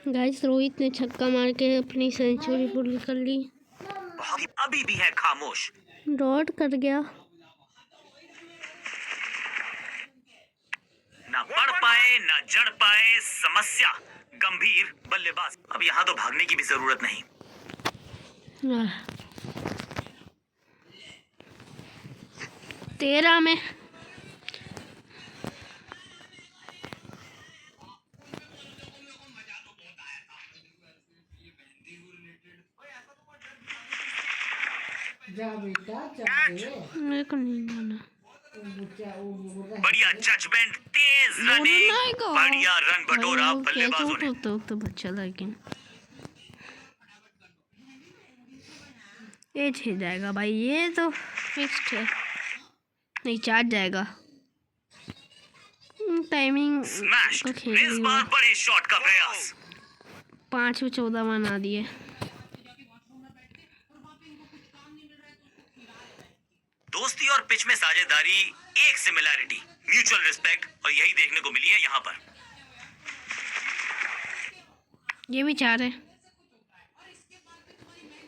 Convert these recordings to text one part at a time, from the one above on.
Guys Rohit ने छक्का मार के अपनी सेंचुरी पूरी कर ली। अभी भी है खामोश। डॉट कर गया। ना पढ़ पाए ना जड़ पाए, समस्या गंभीर। बल्लेबाज अब यहाँ तो भागने की भी जरूरत नहीं। 13 में मेरे को नहीं माना। बढ़िया जजमेंट, तेज रनिंग, बढ़िया रन बटोरा बल्लेबाजों ने। तो बच्चा लेकिन ये 6 जाएगा भाई, ये तो फिक्स्ड है। नहीं 4 जाएगा। टाइमिंग स्मैश्ड, इस बार बड़े शॉट का प्रयास। 5 में 14 बना दिए। दोस्ती और पिच में साझेदारी, एक सिमिलैरिटी, म्यूचुअल रिस्पेक्ट, और यही देखने को मिली है यहाँ पर। ये भी 4 है।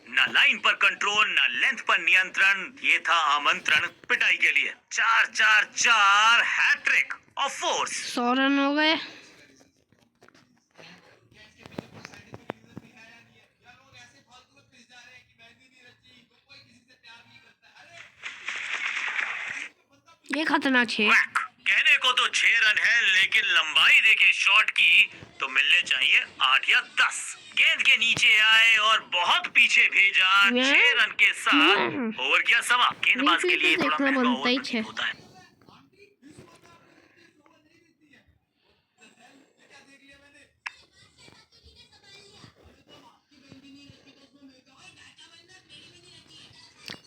ना लाइन पर कंट्रोल, ना लेंथ पर नियंत्रण, ये था आमंत्रण पिटाई के लिए। 4-4-4 हैट्रिक ऑफ फोर्स। 100 रन हो गए। ये खतरनाक 6। कहने को तो 6 रन है, लेकिन लंबाई देखे शॉट की तो मिलने चाहिए 8 या 10। गेंद के नीचे आए और बहुत पीछे भेजा। 6 रन के साथ ओवर किया समा। गेंदबाज के लिए थोड़ा महंगा ओवर होता है।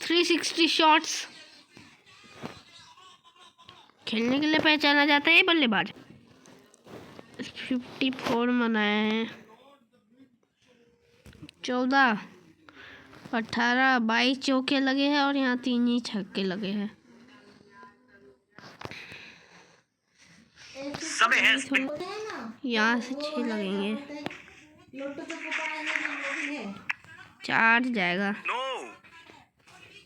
$360 शॉट्स खेलने के लिए पहचाना जाता है ये बल्लेबाज। 54 बनाए हैं। 14, 18, 22 चौके लगे हैं और यहाँ 3 ही छक्के लगे हैं। समय है यहाँ से 6 लगेंगे। 4 जाएगा।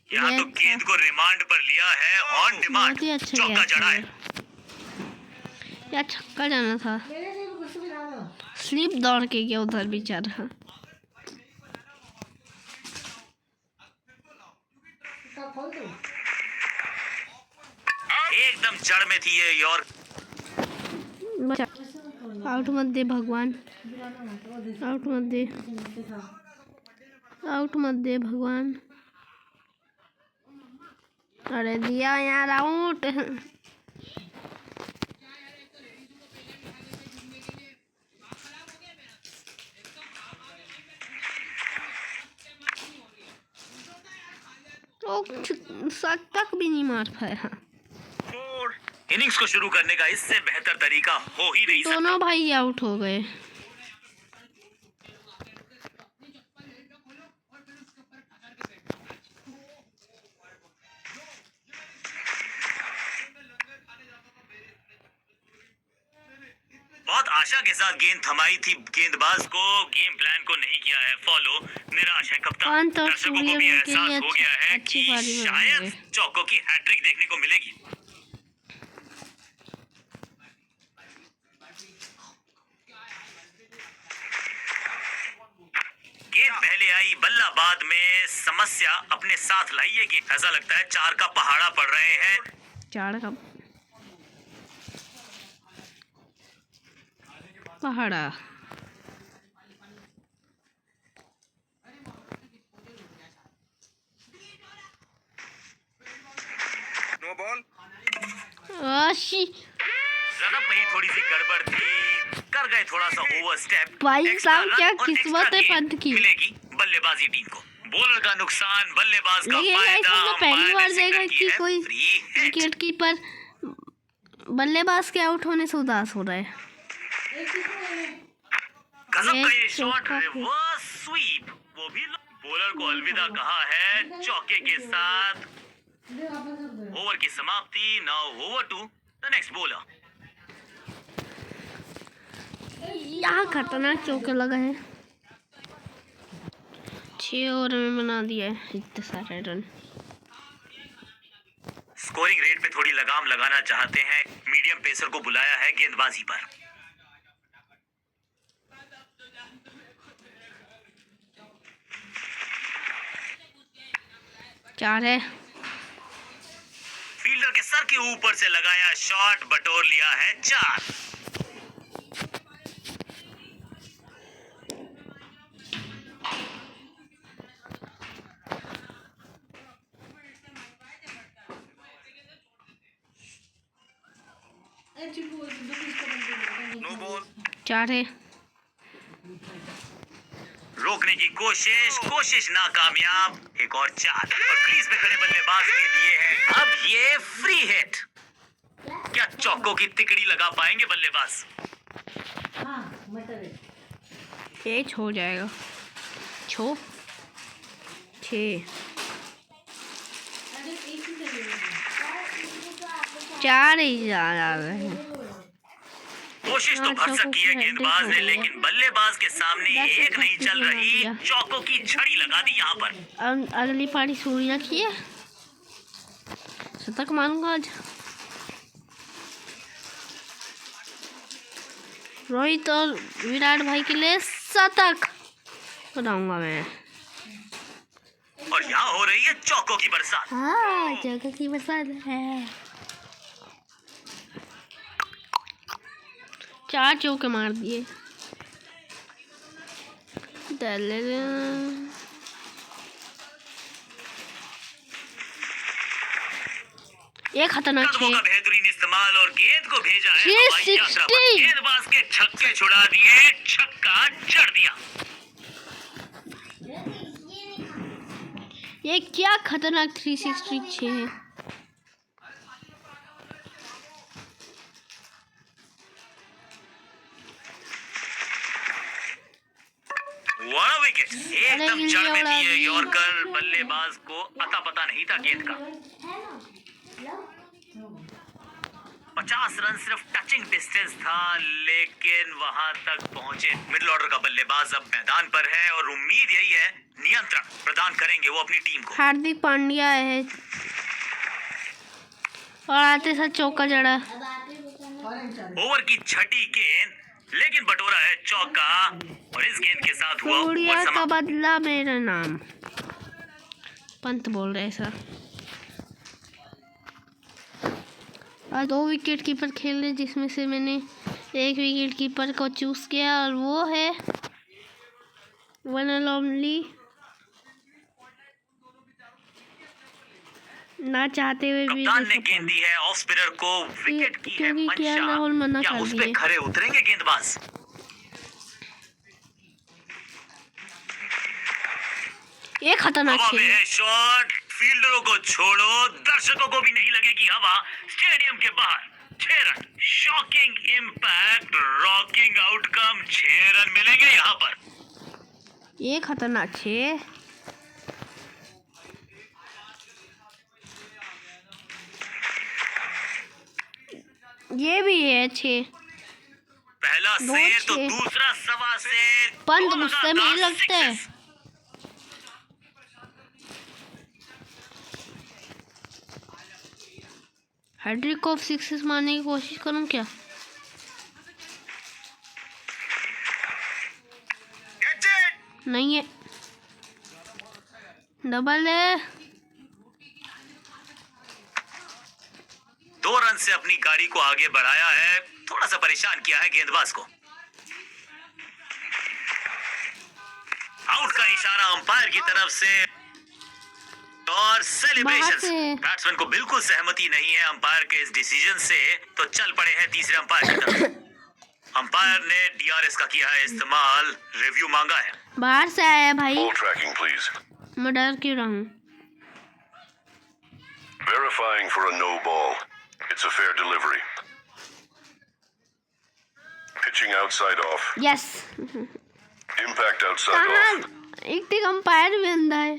यहाँ तो गेंद को रिमांड पर लिया है, ऑन डिमांड चौका जड़ा है। या छक्का जाना था, स्लिप दौड़ के गया उधर बेचारा। एकदम जड़ में थी ये और आउट मत दे भगवान, आउट मत दे, आउट मत दे भगवान। अरे दिया यार आउट। तो तक भी नहीं मार पाया। इनिंग्स को शुरू करने का इससे बेहतर तरीका हो ही नहीं सकता। दोनों भाई आउट हो गए। बहुत आशा के साथ गेंद थमाई थी गेंदबाज को, गेम प्लान को नहीं किया है फॉलो। निराश है कप्तान। दर्शकों को भी एहसास हो गया है कि शायद चौकों की हैट्रिक देखने को मिलेगी। गेंद पहले आई, बल्ला बाद में, समस्या अपने साथ लाई है कि ऐसा लगता है 4 का पहाड़ा पड़ रहे हैं। 4 का पहाड़ा। No ball. रनअप में ही थोड़ी सी गड़बड़ थी, कर गए थोड़ा सा ओवरस्टेप। भाई साहब क्या किस्मत है पंत की। मिलेगी बल्लेबाजी टीम को। बॉलर का नुकसान, बल्लेबाज का फायदा। पहली बार देखा कि कोई विकेट कीपर बल्लेबाज के आउट होने से उदास हो रहा है। गजब का ये शॉट, रिवर्स स्वीप, वो भी बॉलर को अलविदा कहा है चौके के साथ। ओवर की समाप्ति। Now over to the next bowler. यहाँ खतरनाक चौके लगा है। 6 ओवर में बना दिया है इतने सारे रन। स्कोरिंग रेट पे थोड़ी लगाम लगाना चाहते हैं, मीडियम पेसर को बुलाया है गेंदबाजी पर। चार है। फील्डर के सर के ऊपर से लगाया शॉट, बटोर लिया है 4। No ball. 4 है। रोकने की कोशिश नाकामयाब। एक और 4 और क्रीज में खड़े बल्लेबाज के लिए है अब ये फ्री हिट। क्या चौकों की तिकड़ी लगा पाएंगे बल्लेबाज? ये हो जाएगा। 6 4 ही जा रहे हैं। कोशिश तो भरसक की है गेंदबाज ने, लेकिन बल्लेबाज के सामने एक नहीं चल रही। चौकों की छड़ी लगा दी यहाँ पर। अगली पारी सूर्या की है। शतक मारूंगा आज। रोहित और विराट भाई के लिए शतक बनाऊंगा मैं। और यहाँ हो रही है चौकों की बरसात। हाँ, चौकों की बरसात है। 4 चौके मार दिए। ये खतरनाक कदमों का बेहतरीन इस्तेमाल और गेंद को भेजा है हवाई यात्रा पर। 360। गेंदबाज के छक्के छुड़ा दिए, छक्का जड़ दिया। ये क्या खतरनाक 360 है। वाह विकेट, एकदम जड़ में दिए यॉर्कर। बल्लेबाज को अता पता नहीं था गेंद का। 50 रन सिर्फ टचिंग डिस्टेंस था, लेकिन वहां तक पहुंचे। मिडिल ऑर्डर का बल्लेबाज अब मैदान पर है और उम्मीद यही है नियंत्रण प्रदान करेंगे वो अपनी टीम को। हार्दिक पांड्या है और आते साथ चौका जड़ा। ओवर की छठी गेंद, लेकिन बटोरा है चौका और इस गेंद के साथ हुआ सूर्या ओवर का समाप्त। बदला मेरा नाम। पंत बोल रहे सर। आज 2 विकेट कीपर खेल रहे, जिसमें से मैंने 1 विकेट कीपर को चूज किया और वो है वन एंड ओनली। ना चाहते हुए भी कप्तान ने गेंद दी है ऑफ स्पिनर को, विकेट की है क्योंकि केएल राहुल मना मंशा। क्या कर उस पे दिए। खरे उतरेंगे गेंदबाज? ये खतरनाक हवा में खेल। है शॉट, फील्डरों को छोड़ो, दर्शकों को भी नहीं लगेगी हवा। स्टेडियम के बाहर 6 run, shocking impact, rocking outcome. 6 run मिलेंगे यहाँ पर। ये खतरनाक 6। ये भी है 6। पहला से तो दूसरा सवा से। पंत गुस्से में ही लगते हैं। हैट्रिक ऑफ 6 मारने की कोशिश करूं क्या? नहीं है, डबल है। 2 रन से अपनी गाड़ी को आगे बढ़ाया है, थोड़ा सा परेशान किया है गेंदबाज को। आउट का इशारा अंपायर की तरफ से और सेलिब्रेशन। बैट्समैन को बिल्कुल सहमति नहीं है अंपायर के इस डिसीजन से, तो चल पड़े हैं तीसरे अंपायर की तरफ। अंपायर ने डीआरएस का किया है इस्तेमाल, रिव्यू मांगा है। बाहर से आया है भाई। Ball tracking, please. मैं डर क्यों रहा हूँ? Verifying for a no ball. It's a fair delivery. Pitching outside off. Yes. Impact outside कहाँ off. एक टिक अंपायर भी अंधा है।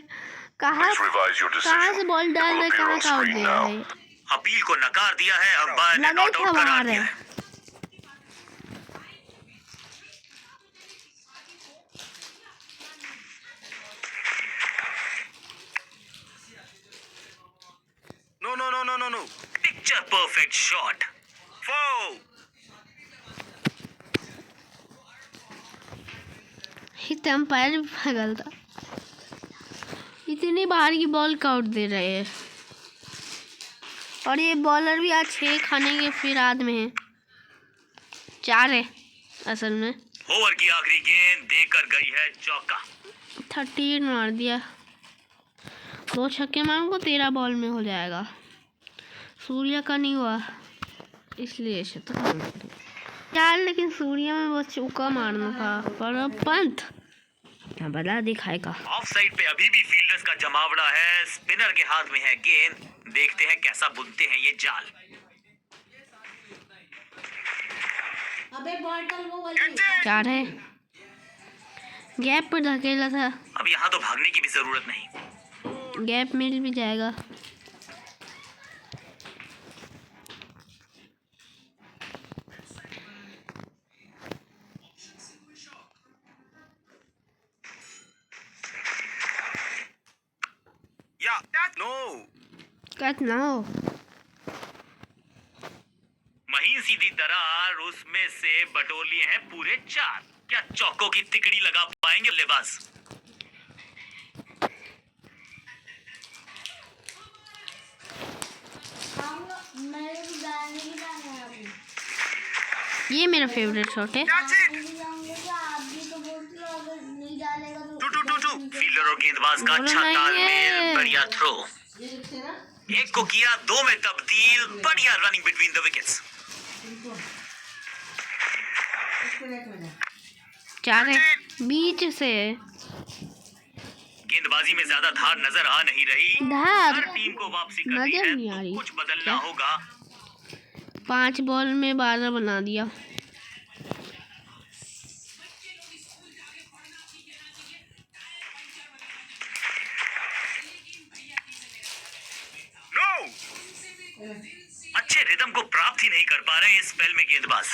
कहाँ Please revise your कहाँ से decision. बॉल It डाल will रहे, appear कहाँ on का आउट screen दे रहा now. है। अपील को नकार दिया है अंपायर ने, लगा नॉट था आउट करार बाहर दिया है। है। Picture perfect shot. अंपायर भी पागल था, इतनी बाहर की बॉल काउट दे रहे हैं। और ये बॉलर भी आज 6 खाने के फिराद में है, 4 है असल में। ओवर की आखिरी गेंद देकर गई है चौका। 13 मार दिया, 2 छक्के मारूंगा 13 बॉल में हो जाएगा। सूर्या का नहीं हुआ इसलिए यार, लेकिन सूर्या में बस चौका मारना था, पर पंत क्या बड़ा दिखाएगा। ऑफ साइड पे अभी भी फील्डर्स का जमावड़ा है, स्पिनर के हाथ में है गेंद, देखते हैं कैसा बुनते हैं ये जाल। अबे बॉटल वो वाली 4 है, गैप पर धकेला था, अब यहाँ तो भागने की भी जरूरत नहीं। गैप मिल भी जाएगा। कट ना हो, महीन सीधी दरार, उसमें से बटोलिए हैं पूरे 4। क्या चौकों की तिकड़ी लगा पाएंगे बल्लेबाज? मेरे भी डालने की डालना है। ये मेरा फेवरेट शॉट है। आप भी तो बोलते हो अगर नहीं डालेगा तो फील्डर और गेंदबाज का अच्छा बोलना ही तालमेल, है। बढ़िया थ्रो। एक को किया 2 में तब्दील, बढ़िया रनिंग बिटवीन द विकेट्स। 4 है, बीच से गेंदबाजी में ज्यादा धार नजर आ नहीं रही। धार हर टीम को वापसी करनी नजर है, नहीं आ रही। तो कुछ बदलना क्या? होगा। 5 बॉल में 12 बना दिया। अच्छे रिदम को प्राप्त ही नहीं कर पा रहे इस स्पेल में गेंदबाज।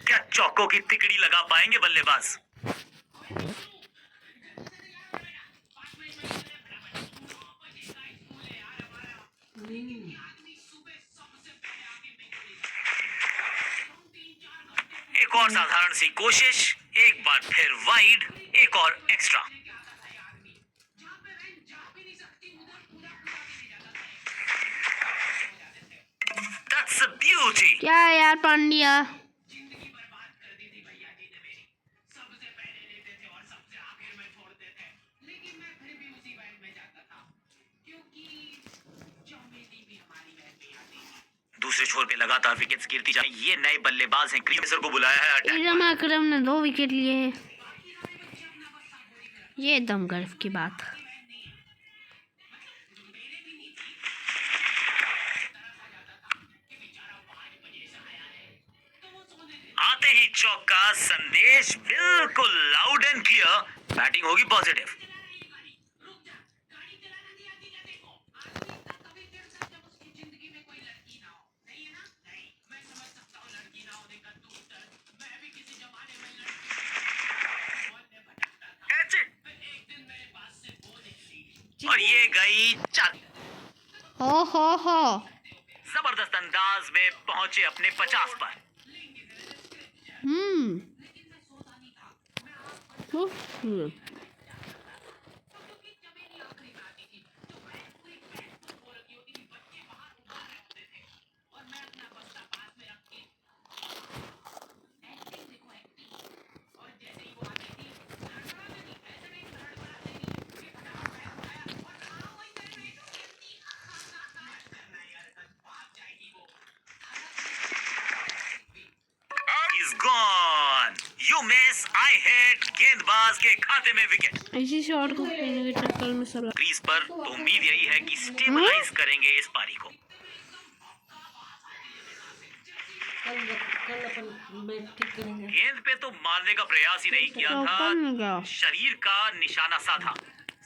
क्या चौकों की तिकड़ी लगा पाएंगे बल्लेबाज? एक और साधारण सी कोशिश, एक बार फिर वाइड, एक और एक्स्ट्रा। That's a beauty. क्या है यार पांड्या, दूसरे छोर पे लगातार विकेट्स गिरती जा रही। ये नए बल्लेबाज हैं, क्रीम को बुलाया है अटैक। इरम अकरम ने 2 विकेट लिए हैं, ये एकदम गर्व की बात। आते ही चौका, संदेश बिल्कुल लाउड एंड क्लियर, बैटिंग होगी पॉजिटिव। और ये गई 4। हो जबरदस्त अंदाज में पहुंचे अपने 50 पर। खूबसूरत। He's gone. You miss, I hit. गेंदबाज के खाते में विकेट। इसी शॉट को खेलने के चक्कर में सब क्रीज पर तो उम्मीद यही है कि स्टेबलाइज करेंगे इस पारी को। कल अपन बैट ठीक करेंगे। गेंद पे तो मारने का प्रयास ही नहीं किया ऊपर में गया। था, शरीर का निशाना साधा,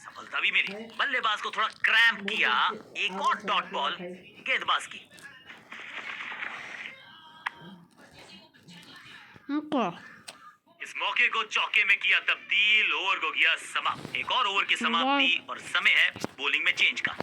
सफलता भी मिली। बल्लेबाज को थोड़ा क्रैम्प किया, एक और डॉट बॉल गेंदबाज की। इस मौके को चौके में किया तब्दील, ओवर को किया समाप्त। एक और ओवर की समाप्ति और समय है बॉलिंग में चेंज का।